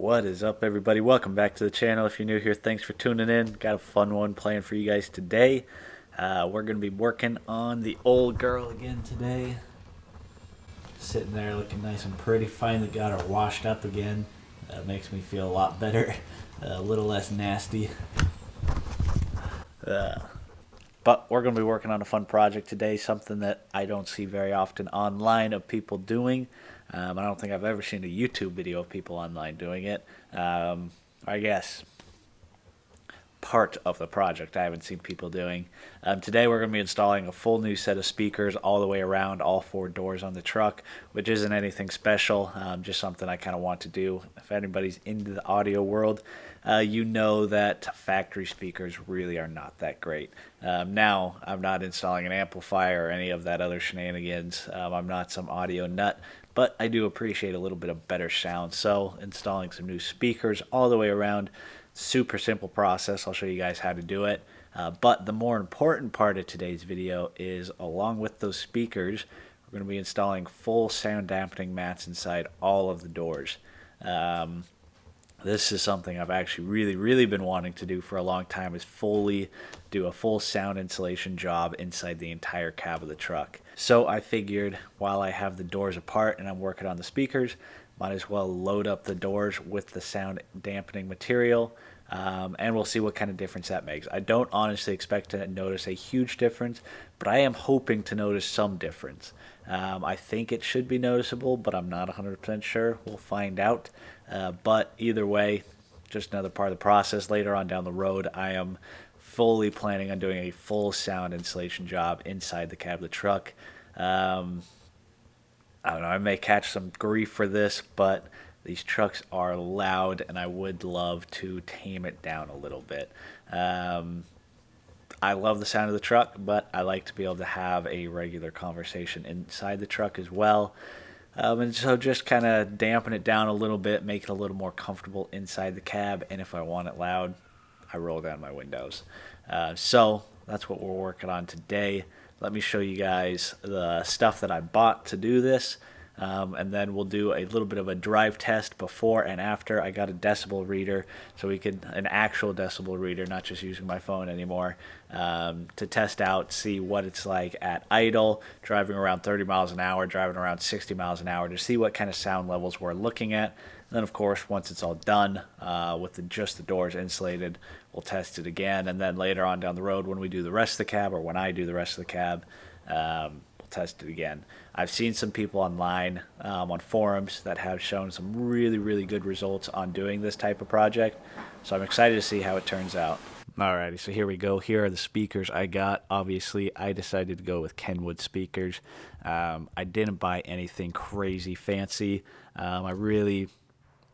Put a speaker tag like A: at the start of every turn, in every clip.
A: What is up, everybody? Welcome back to the channel. If you're new here, thanks for tuning in. Got a fun one planned for you guys today. We're going to be working on the old girl again today. Sitting there looking nice and pretty. Finally got her washed up again. Makes me feel a lot better. A little less nasty. But we're going to be working on a fun project today, something that I don't see very often online of people doing. I don't think I've ever seen a YouTube video of people online doing it. I guess part of the project I haven't seen people doing. Today we're going to be installing a full new set of speakers all the way around all four doors on the truck, which isn't anything special, just something I kind of want to do. If anybody's into the audio world, you know that factory speakers really are not that great. Now, I'm not installing an amplifier or any of that other shenanigans. I'm not some audio nut, but I do appreciate a little bit of better sound. So installing some new speakers all the way around, super simple process. I'll show you guys how to do it. But the more important part of today's video is, along with those speakers, we're going to be installing full sound dampening mats inside all of the doors. This is something I've actually really been wanting to do for a long time, is fully do a full sound insulation job inside the entire cab of the truck. So I figured, while I have the doors apart and I'm working on the speakers, might as well load up the doors with the sound dampening material, and we'll see what kind of difference that makes. I don't honestly expect to notice a huge difference, but I am hoping to notice some difference. I think it should be noticeable, but I'm not 100% sure. We'll find out. But either way, just another part of the process. Later on down the road, I am fully planning on doing a full sound insulation job inside the cab of the truck. I don't know, I may catch some grief for this, but these trucks are loud, and I would love to tame it down a little bit. I love the sound of the truck, but I like to be able to have a regular conversation inside the truck as well. And so just kind of dampen it down a little bit, make it a little more comfortable inside the cab, and if I want it loud, I roll down my windows. So that's what we're working on today. Let me show you guys the stuff that I bought to do this. And then we'll do a little bit of a drive test before and after. I got a decibel reader, so we could, an actual decibel reader, not just using my phone anymore, to test out, see what it's like at idle, driving around 30 miles an hour, driving around 60 miles an hour, to see what kind of sound levels we're looking at. And then, of course, once it's all done, with just the doors insulated, we'll test it again. And then later on down the road, when we do the rest of the cab, or when I do the rest of the cab, we'll test it again. I've seen some people online, on forums, that have shown some really good results on doing this type of project. So I'm excited to see how it turns out. Alrighty, so here we go. Here are the speakers I got. Obviously, I decided to go with KENWEEOOD speakers. I didn't buy anything crazy fancy.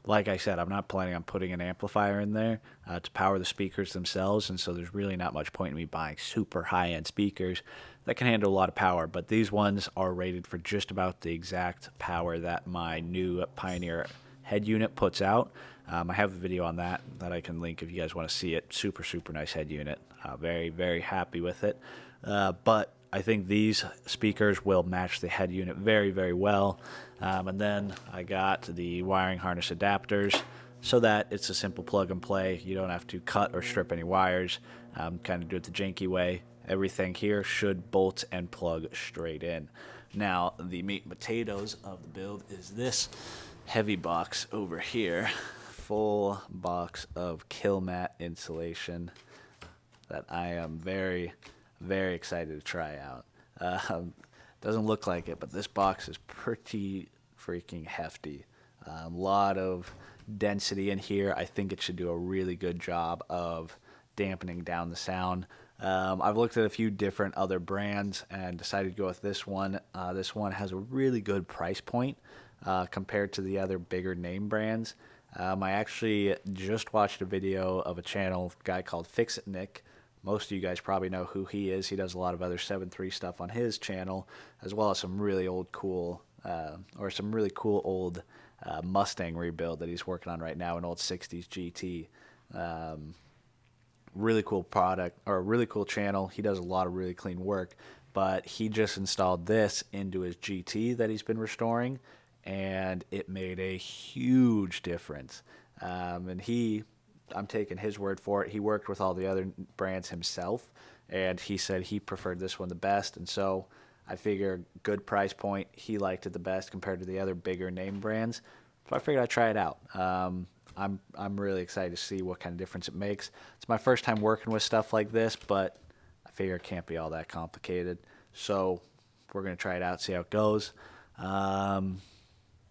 A: Like I said, I'm not planning on putting an amplifier in there to power the speakers themselves, and so there's really not much point in me buying super high-end speakers that can handle a lot of power. But these ones are rated for just about the exact power that my new Pioneer head unit puts out. I have a video on that I can link if you guys want to see it. Super nice head unit. Very happy with it. But I think these speakers will match the head unit very well. And then I got the wiring harness adapters, so that it's a simple plug and play. You don't have to cut or strip any wires. Kind of do it the janky way. Everything here should bolt and plug straight in. Now, the meat and potatoes of the build is this heavy box over here. Full box of KILMAT insulation that I am very excited to try out. Doesn't look like it, but this box is pretty freaking hefty. A lot of density in here. I think it should do a really good job of dampening down the sound. I've looked at a few different other brands and decided to go with this one. This one has a really good price point compared to the other bigger name brands. I actually just watched a video of a guy called Fix It Nick. Most of you guys probably know who he is. He does a lot of other 7.3 stuff on his channel, as well as some really cool old Mustang rebuild that he's working on right now, an old 60s GT. Really cool product, or a really cool channel. He does a lot of really clean work, but he just installed this into his GT that he's been restoring, and it made a huge difference. And I'm taking his word for it. He worked with all the other brands himself, and he said he preferred this one the best. And so I figure good price point. He liked it the best compared to the other bigger name brands. So I figured I'd try it out. I'm really excited to see what kind of difference it makes. It's my first time working with stuff like this, but I figure it can't be all that complicated. So we're gonna try it out, see how it goes.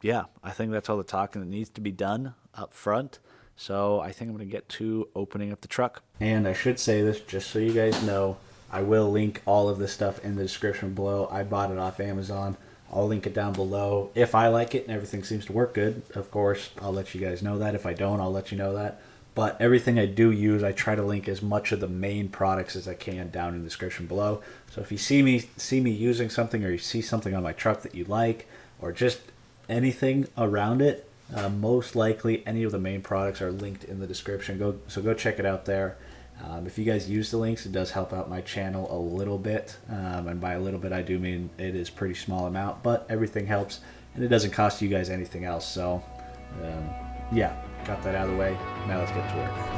A: Yeah, I think that's all the talking that needs to be done up front. So I think I'm going to get to opening up the truck. And I should say this just so you guys know, I will link all of this stuff in the description below. I bought it off Amazon. I'll link it down below. If I like it and everything seems to work good, of course, I'll let you guys know that. If I don't, I'll let you know that. But everything I do use, I try to link as much of the main products as I can down in the description below. So if you see me using something, or you see something on my truck that you like, or just anything around it, most likely any of the main products are linked in the description. Go check it out there. If you guys use the links, it does help out my channel a little bit, and by a little bit I do mean it is a pretty small amount, but everything helps, and it doesn't cost you guys anything else. So yeah, got that out of the way. Now let's get to work.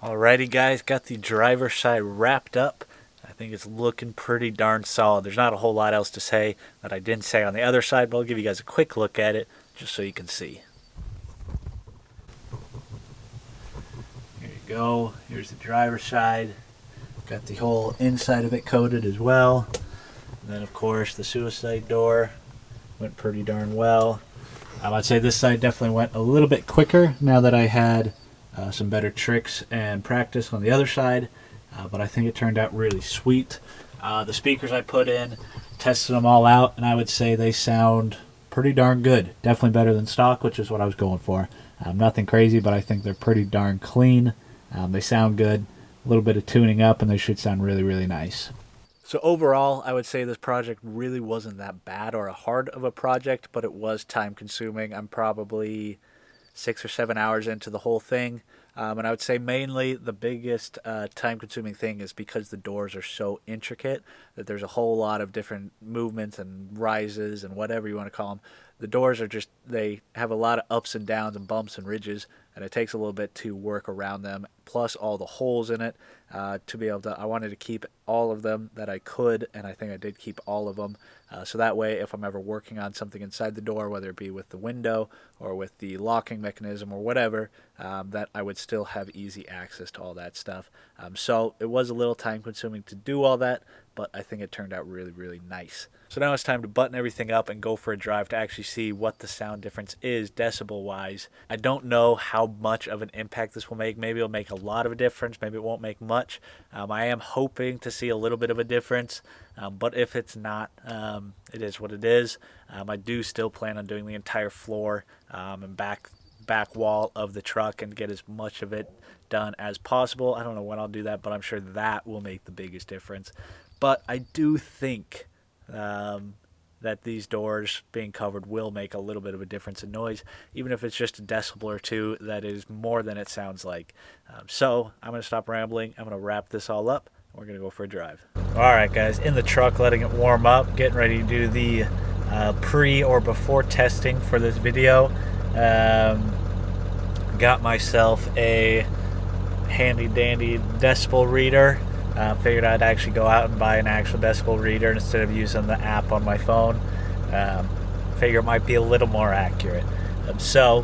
A: Alrighty guys, got the driver's side wrapped up. I think it's looking pretty darn solid. There's not a whole lot else to say that I didn't say on the other side, but I'll give you guys a quick look at it just so you can see. Here you go. Here's the driver's side. Got the whole inside of it coated as well. And then, of course, the suicide door went pretty darn well. I'd say this side definitely went a little bit quicker now that I had some better tricks and practice on the other side. But I think it turned out really sweet. The speakers I put in, tested them all out, and I would say they sound pretty darn good. Definitely better than stock, which is what I was going for. Nothing crazy, but I think they're pretty darn clean. They sound good. A little bit of tuning up, and they should sound really, really nice. So overall, I would say this project really wasn't that bad or a hard of a project, but it was time consuming. I'm probably 6 or 7 hours into the whole thing. And I would say mainly the biggest time-consuming thing is because the doors are so intricate that there's a whole lot of different movements and rises and whatever you want to call them. The doors are just, they have a lot of ups and downs and bumps and ridges, and it takes a little bit to work around them, plus all the holes in it to be able to, I wanted to keep all of them that I could, and I think I did keep all of them. So that way, if I'm ever working on something inside the door, whether it be with the window or with the locking mechanism or whatever, that I would still have easy access to all that stuff. So it was a little time consuming to do all that, but I think it turned out really, really nice. So now it's time to button everything up and go for a drive to actually see what the sound difference is decibel-wise. I don't know how much of an impact this will make. Maybe it'll make a lot of a difference. Maybe it won't make much. I am hoping to see a little bit of a difference, but if it's not, it is what it is. I do still plan on doing the entire floor and back wall of the truck and get as much of it done as possible. I don't know when I'll do that, but I'm sure that will make the biggest difference. But I do think that these doors being covered will make a little bit of a difference in noise, even if it's just a decibel or two. That is more than it sounds like. So I'm going to stop rambling. I'm going to wrap this all up. We're going to go for a drive. All right, guys, in the truck, letting it warm up, getting ready to do the pre or before testing for this video. Got myself a handy dandy decibel reader. Figured I'd actually go out and buy an actual decibel reader instead of using the app on my phone. Figure it might be a little more accurate. So,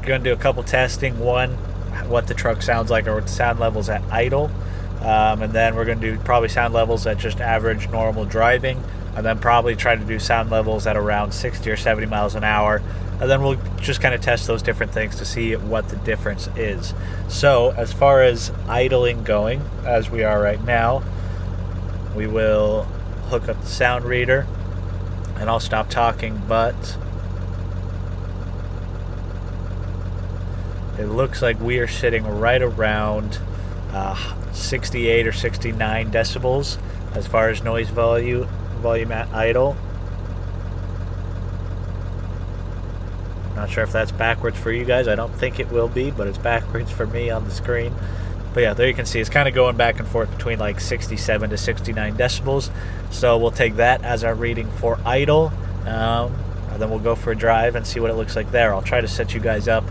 A: going to do a couple testing. One, what the truck sounds like or what the sound levels at idle. And then we're going to do probably sound levels at just average normal driving. And then probably try to do sound levels at around 60 or 70 miles an hour. And then we'll just kind of test those different things to see what the difference is. So as far as idling going, as we are right now, we will hook up the sound reader and I'll stop talking, but it looks like we are sitting right around 68 or 69 decibels as far as noise volume at idle. Not sure if that's backwards for you guys. I don't think it will be, but it's backwards for me on the screen. But yeah, there you can see it's kind of going back and forth between like 67 to 69 decibels. So we'll take that as our reading for idle. And then we'll go for a drive and see what it looks like there. I'll try to set you guys up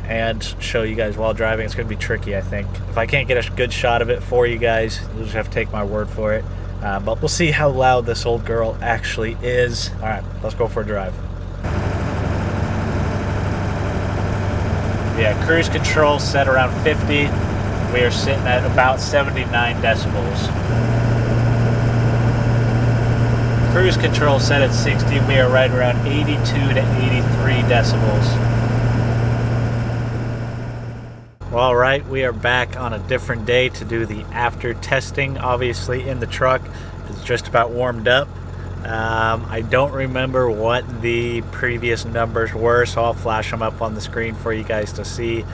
A: and show you guys while driving. It's going to be tricky, I think. If I can't get a good shot of it for you guys, you'll just have to take my word for it. But we'll see how loud this old girl actually is. All right, let's go for a drive. Yeah, cruise control set around 50. We are sitting at about 79 decibels. Cruise control set at 60. We are right around 82 to 83 decibels. Well, all right, we are back on a different day to do the after testing. Obviously, in the truck, it's just about warmed up. I don't remember what the previous numbers were, so I'll flash them up on the screen for you guys to see.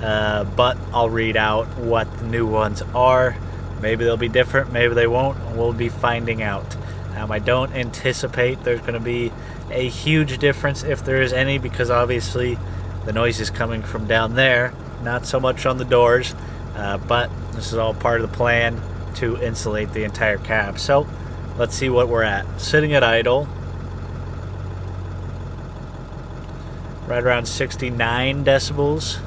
A: But I'll read out what the new ones are. Maybe they'll be different, maybe they won't. We'll be finding out. I don't anticipate there's going to be a huge difference, if there is any, because obviously the noise is coming from down there, not so much on the doors. But this is all part of the plan to insulate the entire cab. So let's see what we're at. Sitting at idle, right around 69 decibels.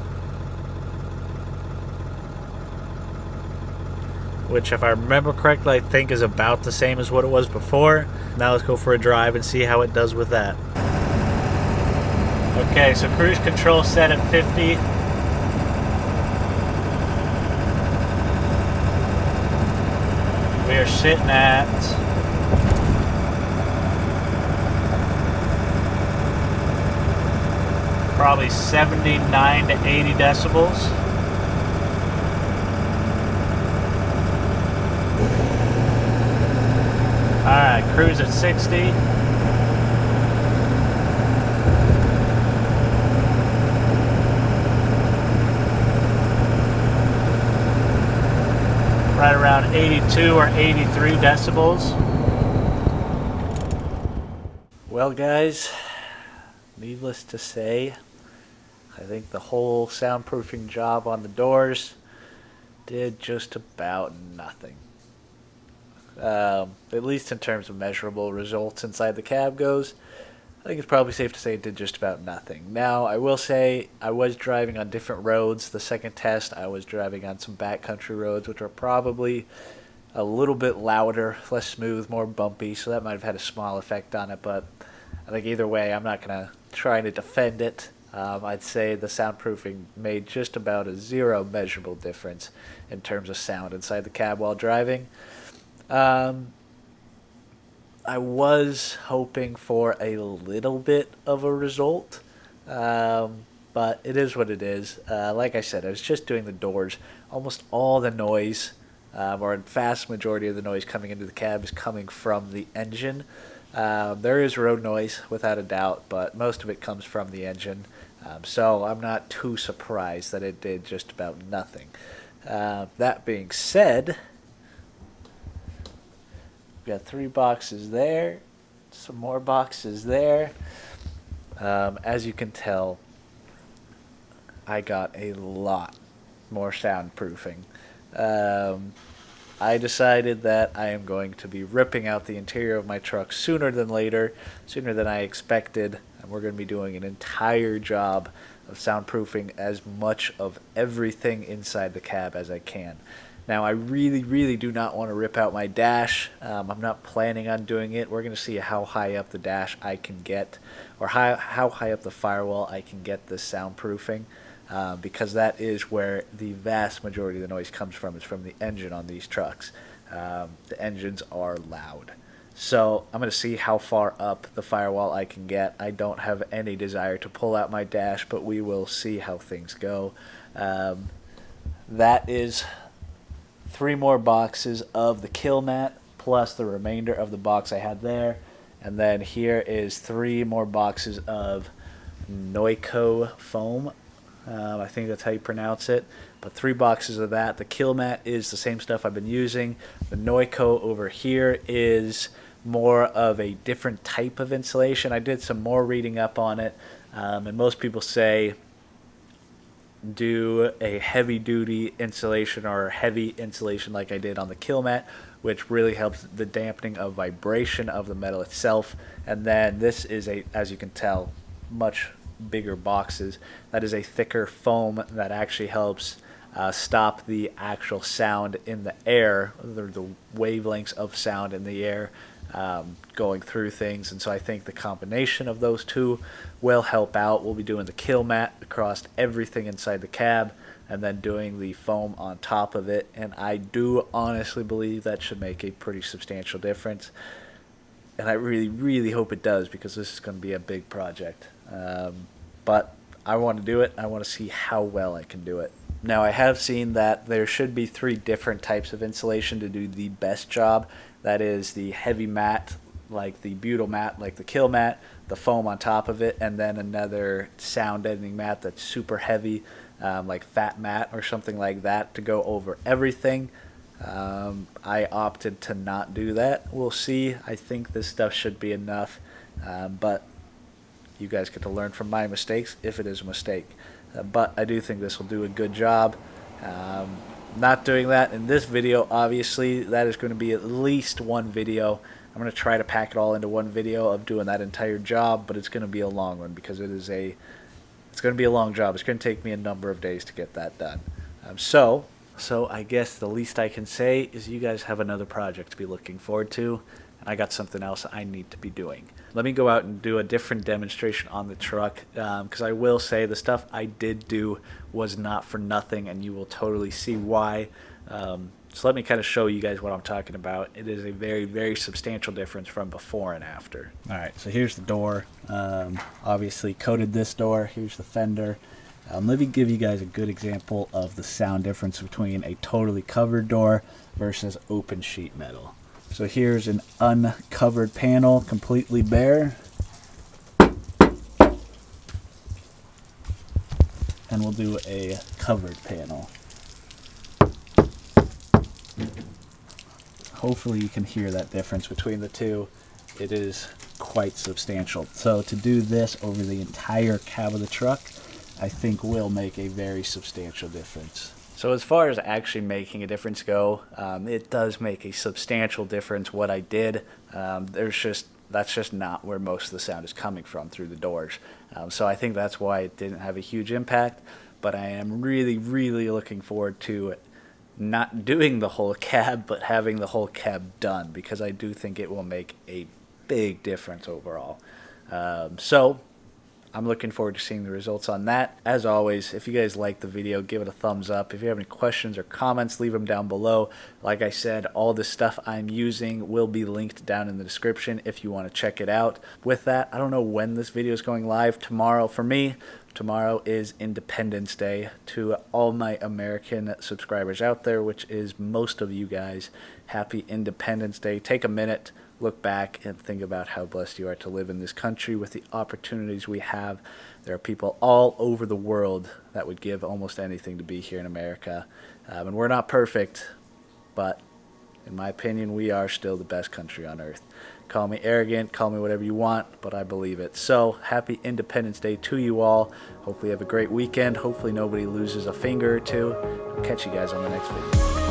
A: which if I remember correctly, I think is about the same as what it was before. Now let's go for a drive and see how it does with that. Okay, so cruise control set at 50. We are sitting at probably 79 to 80 decibels. Alright, cruise at 60. Right around 82 or 83 decibels. Well guys, needless to say, I think the whole soundproofing job on the doors did just about nothing. At least in terms of measurable results inside the cab goes, I think it's probably safe to say it did just about nothing. Now, I will say I was driving on different roads. The second test, I was driving on some backcountry roads, which are probably a little bit louder, less smooth, more bumpy, so that might have had a small effect on it, but I think either way, I'm not going to try to defend it. I'd say the soundproofing made just about a zero measurable difference in terms of sound inside the cab while driving. I was hoping for a little bit of a result, but it is what it is. Like I said, I was just doing the doors. Almost all the noise, or a vast majority of the noise coming into the cab is coming from the engine. There is road noise, without a doubt, but most of it comes from the engine. So I'm not too surprised that it did just about nothing. That being said, we've got 3 boxes there, some more boxes there. As you can tell, I got a lot more soundproofing. I decided that I am going to be ripping out the interior of my truck sooner than later, sooner than I expected, and we're going to be doing an entire job of soundproofing as much of everything inside the cab as I can. Now, I really, really do not want to rip out my dash. I'm not planning on doing it. We're going to see how high up the dash I can get, or how high up the firewall I can get this soundproofing. Because that is where the vast majority of the noise comes from, is from the engine on these trucks. The engines are loud. So I'm going to see how far up the firewall I can get. I don't have any desire to pull out my dash, but we will see how things go. That is 3 more boxes of the KILMAT, plus the remainder of the box I had there. And then here is 3 more boxes of Noiko foam. I think that's how you pronounce it. But 3 boxes of that. The KILMAT is the same stuff I've been using. The Noiko over here is more of a different type of insulation. I did some more reading up on it, and most people say do a heavy-duty insulation or heavy insulation like I did on the KILMAT, which really helps the dampening of vibration of the metal itself. And then this is a, as you can tell, much bigger boxes. That is a thicker foam that actually helps stop the actual sound in the air, the wavelengths of sound in the air going through things. And so I think the combination of those two will help out. We'll be doing the KILMAT across everything inside the cab, and then doing the foam on top of it. And I do honestly believe that should make a pretty substantial difference. And I really, really hope it does, because this is going to be a big project. But I want to do it. I want to see how well I can do it. Now, I have seen that there should be 3 different types of insulation to do the best job. That is the heavy mat, like the butyl mat, like the KILMAT, the foam on top of it, and then another sound deadening mat that's super heavy, like fat mat or something like that, to go over everything. I opted to not do that. We'll see. I think this stuff should be enough, but you guys get to learn from my mistakes if it is a mistake. But I do think this will do a good job. Not doing that in this video, obviously. That is going to be at least 1 video. I'm going to try to pack it all into 1 video of doing that entire job, but it's going to be a long one, because it's going to be a long job. It's going to take me a number of days to get that done. So So I guess the least I can say is you guys have another project to be looking forward to, and I got something else I need to be doing. Let me go out and do a different demonstration on the truck, because I will say the stuff I did do was not for nothing, and you will totally see why. So let me kind of show you guys what I'm talking about. It is a very, very substantial difference from before and after. All right, so here's the door. Obviously coated this door. Here's the fender. Let me give you guys a good example of the sound difference between a totally covered door versus open sheet metal. So here's an uncovered panel, completely bare. And we'll do a covered panel. Hopefully you can hear that difference between the two. It is quite substantial. So to do this over the entire cab of the truck, I think will make a very substantial difference. So as far as actually making a difference go, it does make a substantial difference what I did. That's just not where most of the sound is coming from, through the doors. So I think that's why it didn't have a huge impact, but I am really, really looking forward to not doing the whole cab, but having the whole cab done, because I do think it will make a big difference overall. So I'm looking forward to seeing the results on that. As always, if you guys like the video, give it a thumbs up. If you have any questions or comments, leave them down below. Like I said, all the stuff I'm using will be linked down in the description if you want to check it out. With that, I don't know when this video is going live. Tomorrow, for me, tomorrow is Independence Day. To all my American subscribers out there, which is most of you guys, happy Independence Day. Take a minute, look back, and think about how blessed you are to live in this country with the opportunities we have. There are people all over the world that would give almost anything to be here in America. And we're not perfect, but in my opinion, we are still the best country on earth. Call me arrogant, call me whatever you want, but I believe it. So, happy Independence Day to you all. Hopefully you have a great weekend. Hopefully nobody loses a finger or two. I'll catch you guys on the next video.